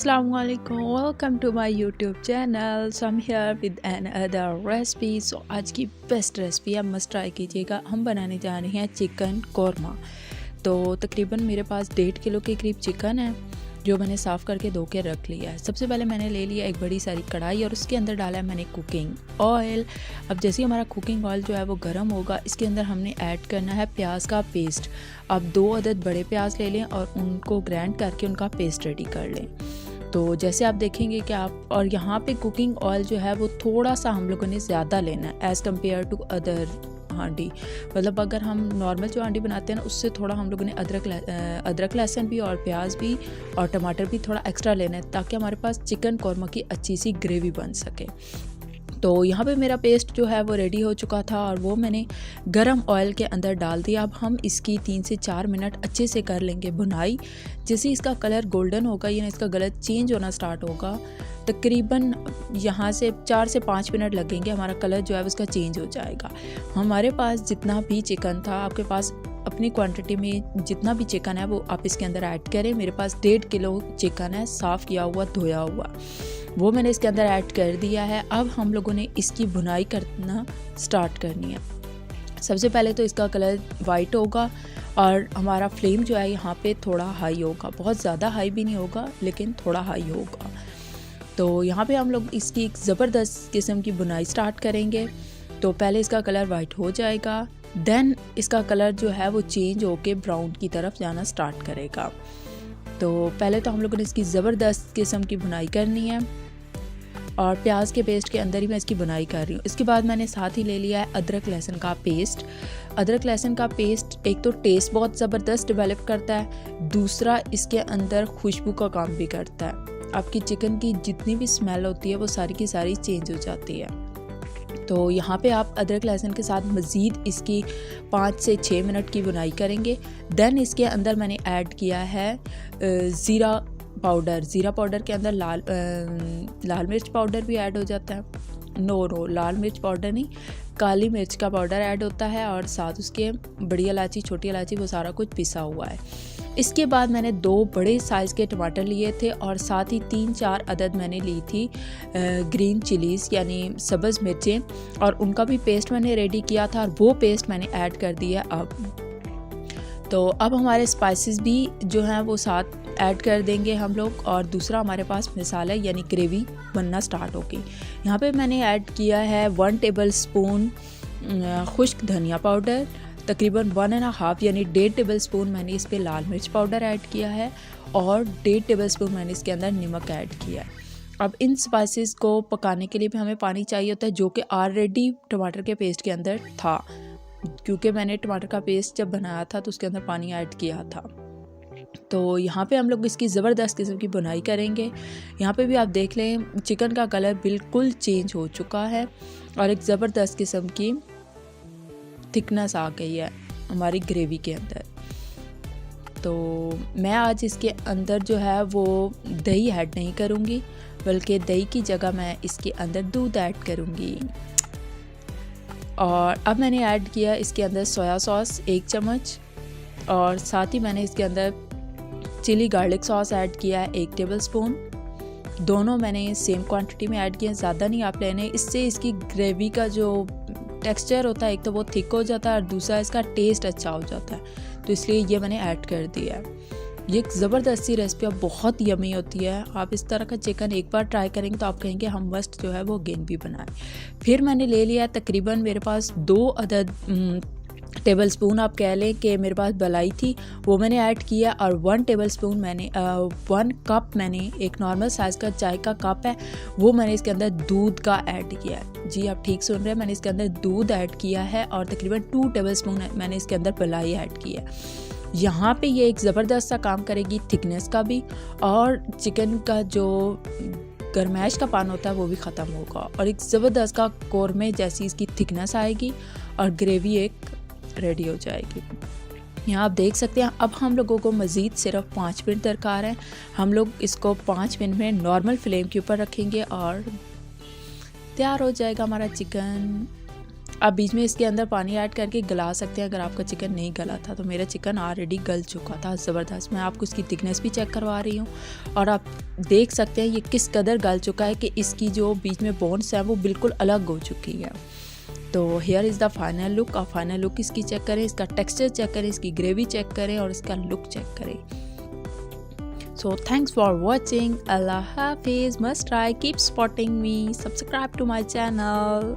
Assalamualaikum, welcome to my YouTube channel. So I'm here with another recipe. So आज की best recipe आप must try कीजिएगा। हम बनाने जा रहे हैं चिकन कौरमा। तो तकरीबन मेरे पास 1.5 किलो के करीब चिकन है जो मैंने साफ़ करके धो के रख लिया है। सबसे पहले मैंने ले लिया एक बड़ी सारी कढ़ाई और उसके अंदर डाला है मैंने कुकिंग ऑयल। अब जैसे ही हमारा कुकिंग ऑयल जो है वो गर्म होगा, इसके अंदर हमने ऐड करना है प्याज का पेस्ट। आप 2 अदद बड़े प्याज ले लें और उनको ग्राइंड करके उनका पेस्ट रेडी कर लें। तो जैसे आप देखेंगे कि आप और यहाँ पे कुकिंग ऑयल जो है वो थोड़ा सा हम लोगों ने ज़्यादा लेना है एज़ कम्पेयर टू अदर हांडी। मतलब अगर हम नॉर्मल जो हांडी बनाते हैं ना, उससे थोड़ा हम लोगों ने अदरक लहसुन भी और प्याज भी और टमाटर भी थोड़ा एक्स्ट्रा लेना है ताकि हमारे पास चिकन कौरमा की अच्छी सी ग्रेवी बन सके। तो यहाँ पे मेरा पेस्ट जो है वो रेडी हो चुका था और वो मैंने गरम ऑयल के अंदर डाल दिया। अब हम इसकी 3 से 4 मिनट अच्छे से कर लेंगे भुनाई। जैसे इसका कलर गोल्डन होगा या इसका कलर चेंज होना स्टार्ट होगा, तकरीबन यहाँ से 4 से 5 मिनट लगेंगे, हमारा कलर जो है उसका चेंज हो जाएगा। हमारे पास जितना भी चिकन था, आपके पास अपनी क्वांटिटी में जितना भी चिकन है वो आप इसके अंदर ऐड करें। मेरे पास 1.5 किलो चिकन है, साफ़ किया हुआ धोया हुआ, वो मैंने इसके अंदर ऐड कर दिया है। अब हम लोगों ने इसकी भुनाई करना स्टार्ट करनी है। सबसे पहले तो इसका कलर वाइट होगा और हमारा फ्लेम जो है यहाँ पे थोड़ा हाई होगा, बहुत ज़्यादा हाई भी नहीं होगा लेकिन थोड़ा हाई होगा। तो यहाँ पे हम लोग इसकी एक ज़बरदस्त किस्म की बुनाई स्टार्ट करेंगे। तो पहले इसका कलर वाइट हो जाएगा, देन इसका कलर जो है वो चेंज होके ब्राउन की तरफ जाना स्टार्ट करेगा। तो पहले तो हम लोगों ने इसकी ज़बरदस्त किस्म की बुनाई करनी है और प्याज के पेस्ट के अंदर ही मैं इसकी बुनाई कर रही हूँ। इसके बाद मैंने साथ ही ले लिया है अदरक लहसुन का पेस्ट। अदरक लहसुन का पेस्ट एक तो टेस्ट बहुत ज़बरदस्त डेवलप करता है, दूसरा इसके अंदर खुशबू का काम भी करता है। आपकी चिकन की जितनी भी स्मेल होती है वो सारी की सारी चेंज हो जाती है। तो यहाँ पे आप अदरक लहसुन के साथ मज़ीद इसकी 5 से 6 मिनट की बुनाई करेंगे। देन इसके अंदर मैंने ऐड किया है ज़ीरा पाउडर। ज़ीरा पाउडर के अंदर लाल मिर्च पाउडर भी ऐड हो जाता है। नो लाल मिर्च पाउडर नहीं, काली मिर्च का पाउडर ऐड होता है और साथ उसके बड़ी इलायची, छोटी इलायची, वो सारा कुछ पिसा हुआ है। इसके बाद मैंने 2 बड़े साइज़ के टमाटर लिए थे और साथ ही 3-4 अदद मैंने ली थी ग्रीन चिलीज़ यानी सब्ज़ मिर्चें, और उनका भी पेस्ट मैंने रेडी किया था और वो पेस्ट मैंने ऐड कर दिया। तो अब हमारे स्पाइसेस भी जो हैं वो साथ ऐड कर देंगे हम लोग, और दूसरा हमारे पास मसाला यानी ग्रेवी बनना स्टार्ट होगी। यहाँ पे मैंने ऐड किया है 1 टेबल स्पून खुश्क धनिया पाउडर, तकरीबन 1.5 यानी 1.5 टेबल स्पून मैंने इस पे लाल मिर्च पाउडर ऐड किया है और 1.5 टेबल स्पून मैंने इसके अंदर नमक ऐड किया है। अब इन स्पाइसेस को पकाने के लिए भी हमें पानी चाहिए होता है, जो कि ऑलरेडी टमाटर के पेस्ट के अंदर था, क्योंकि मैंने टमाटर का पेस्ट जब बनाया था तो उसके अंदर पानी ऐड किया था। तो यहाँ पे हम लोग इसकी ज़बरदस्त किस्म की बुनाई करेंगे। यहाँ पे भी आप देख लें चिकन का कलर बिल्कुल चेंज हो चुका है और एक ज़बरदस्त किस्म की थिकनेस आ गई है हमारी ग्रेवी के अंदर। तो मैं आज इसके अंदर जो है वो दही ऐड नहीं करूँगी, बल्कि दही की जगह मैं इसके अंदर दूध ऐड करूँगी। और अब मैंने ऐड किया इसके अंदर सोया सॉस 1 चम्मच और साथ ही मैंने इसके अंदर चिली गार्लिक सॉस ऐड किया है 1 टेबल स्पून। दोनों मैंने सेम क्वांटिटी में ऐड किया, ज़्यादा नहीं आप लेने। इससे इसकी ग्रेवी का जो टेक्सचर होता है, एक तो वो थिक हो जाता है और दूसरा इसका टेस्ट अच्छा हो जाता है, तो इसलिए ये मैंने ऐड कर दिया है। ये एक ज़बरदस्त सी रेसिपी बहुत यमी होती है। आप इस तरह का चिकन एक बार ट्राई करेंगे तो आप कहेंगे हम मस्ट जो है वो अगेन भी बनाएं। फिर मैंने ले लिया तकरीबन मेरे पास 2 अदद टेबल स्पून, आप कह लें कि मेरे पास बलाई थी, वो मैंने ऐड किया, और 1 टेबल स्पून मैंने 1 कप मैंने एक नॉर्मल साइज़ का चाय का कप है वो मैंने इसके अंदर दूध का ऐड किया है। जी आप ठीक सुन रहे हैं, मैंने इसके अंदर दूध ऐड किया है और तकरीबन 2 टेबल स्पून मैंने इसके अंदर बलाई ऐड किया है। यहाँ पे ये एक ज़बरदस्त सा काम करेगी थिकनेस का भी, और चिकन का जो गरमैश का पान होता है वो भी ख़त्म होगा और एक ज़बरदस्त का कौरमे जैसी इसकी थिकनेस आएगी और ग्रेवी एक रेडी हो जाएगी। यहाँ आप देख सकते हैं। अब हम लोगों को मज़ीद सिर्फ 5 मिनट दरकार है। हम लोग इसको 5 मिनट में नॉर्मल फ्लेम के ऊपर रखेंगे और तैयार हो जाएगा हमारा चिकन। आप बीच में इसके अंदर पानी ऐड करके गला सकते हैं अगर आपका चिकन नहीं गला था। तो मेरा चिकन ऑलरेडी गल चुका था ज़बरदस्त। मैं आपको इसकी थिकनेस भी चेक करवा रही हूँ और आप देख सकते हैं ये किस कदर गल चुका है कि इसकी जो बीच में बोन्स हैं वो बिल्कुल अलग हो चुकी है। तो here is the final look. आप फाइनल लुक इसकी चेक करें, इसका टेक्सचर चेक करें, इसकी ग्रेवी चेक करें और इसका लुक चेक करें। So thanks for watching. Allah Hafiz. Must try. Keep supporting me. Subscribe to my channel.